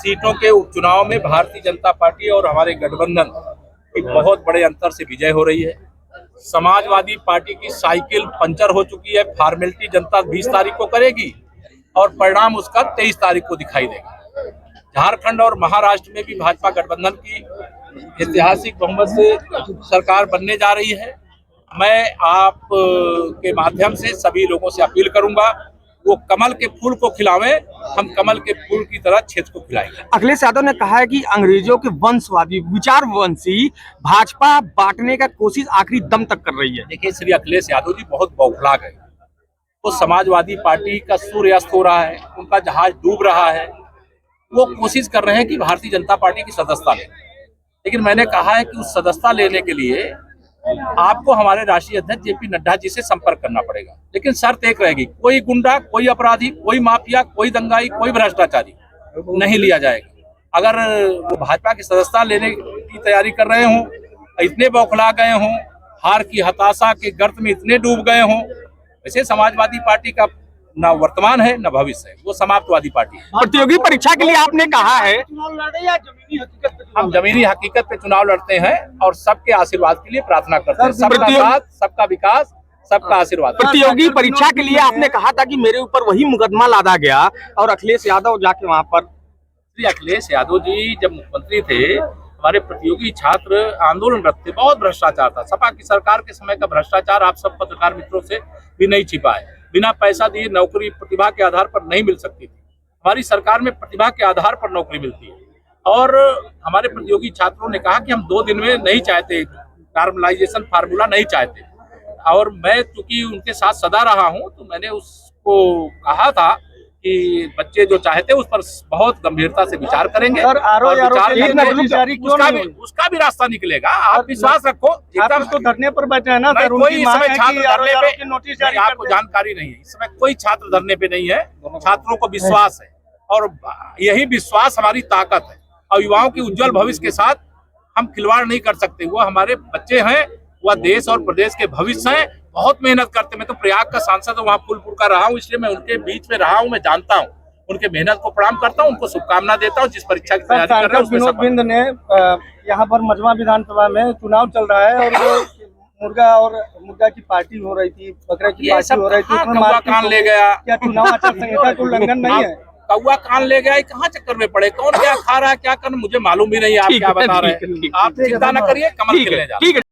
सीटों के उपचुनाव में भारतीय जनता पार्टी और हमारे गठबंधन की बहुत बड़े अंतर से विजय हो रही है। समाजवादी पार्टी की साइकिल पंचर हो चुकी है। फॉर्मेलिटी जनता 20 तारीख को करेगी और परिणाम उसका 23 तारीख को दिखाई देगा। झारखंड और महाराष्ट्र में भी भाजपा गठबंधन की ऐतिहासिक बहुमत से सरकार बनने जा रही है। मैं आप के माध्यम से सभी लोगों से अपील करूंगा, वो कमल के फूल को खिलावें, हम कमल के फूल की तरह क्षेत्र को खिलाएंगे। अखिलेश यादव ने कहा है कि अंग्रेजों के वंशवादी विचारवंशी भाजपा बांटने का कोशिश आखिरी दम तक कर रही है। देखिए, श्री अखिलेश यादव जी बहुत बौखला गए। वो समाजवादी पार्टी का सूर्यास्त हो रहा है, उनका जहाज डूब रहा है। वो कोशिश कर रहे हैं कि भारतीय जनता पार्टी की सदस्यता लें, लेकिन मैंने कहा है कि उस सदस्यता लेने के लिए आपको हमारे राष्ट्रीय अध्यक्ष जेपी नड्डा जी से संपर्क करना पड़ेगा। लेकिन शर्त एक रहेगी, कोई गुंडा, कोई अपराधी, कोई माफिया, कोई दंगाई, कोई भ्रष्टाचारी नहीं लिया जाएगा। अगर वो भाजपा की सदस्यता लेने की तैयारी कर रहे हों, इतने बौखला गए हों, हार की हताशा के गर्त में इतने डूब गए हों, वैसे समाजवादी पार्टी का न वर्तमान है न भविष्य है, वो समाप्तवादी पार्टी है। प्रतियोगी परीक्षा के लिए आपने कहा है हम जमीनी हकीकत पे चुनाव लड़ते हैं और सबके आशीर्वाद के लिए प्रार्थना करते हैं। सबका साथ, सबका विकास, सबका आशीर्वाद। प्रतियोगी परीक्षा के लिए आपने कहा था कि मेरे ऊपर वही मुकदमा लादा गया और अखिलेश यादव जाके वहां पर। श्री अखिलेश यादव जी जब मुख्यमंत्री थे, हमारे प्रतियोगी छात्र आंदोलनरत थे। बहुत भ्रष्टाचार था। सपा की सरकार के समय का भ्रष्टाचार आप सब पत्रकार मित्रों से भी नहीं छिपा है। बिना पैसा दिए नौकरी प्रतिभा के आधार पर नहीं मिल सकती थी। हमारी सरकार में प्रतिभा के आधार पर नौकरी मिलती है। और हमारे प्रतियोगी छात्रों ने कहा कि हम 2 दिन में नहीं चाहते, नॉर्मलाइजेशन फार्मूला नहीं चाहते। और मैं चूंकि उनके साथ सदा रहा हूं, तो मैंने उसको कहा था कि बच्चे जो चाहते हैं उस पर बहुत गंभीरता से विचार करेंगे और उसका भी रास्ता निकलेगा। आप विश्वास रखो। तो धरने पर बैठे हैं ना, कोई इस समय छात्र धरने पे नोटिस जारी, आपको जानकारी नहीं है, इस समय कोई छात्र धरने पे नहीं है। छात्रों को विश्वास है और यही विश्वास हमारी ताकत है। और युवाओं की उज्जवल भविष्य के साथ हम खिलवाड़ नहीं कर सकते। वो हमारे बच्चे हैं, वह देश और प्रदेश के भविष्य हैं। बहुत मेहनत करते। मैं तो प्रयाग का सांसद हूँ, वहाँ फूलपुर का रहा हूँ, इसलिए मैं उनके बीच में रहा हूँ, मैं जानता हूँ। उनके मेहनत को प्रणाम करता हूँ, उनको शुभकामना देता हूँ। जिस परीक्षा की तैयारी कर रहे हैं विनोद बिंद ने यहाँ पर मजमा विधानसभा में चुनाव चल रहा है और मुर्गा की पार्टी हो रही थी, बकरे की पार्टी हो रही थी, कौवा कान ले गया। क्या चुनाव आचार संहिता का उल्लंघन नहीं है? कौवा कान ले गया, कहाँ चक्कर में पड़े, कौन क्या खा रहा है, क्या करना मुझे मालूम भी नहीं है। आप क्या बता रहे हैं? आप चिंता न करिए, कमल खिलने जा रहे हैं।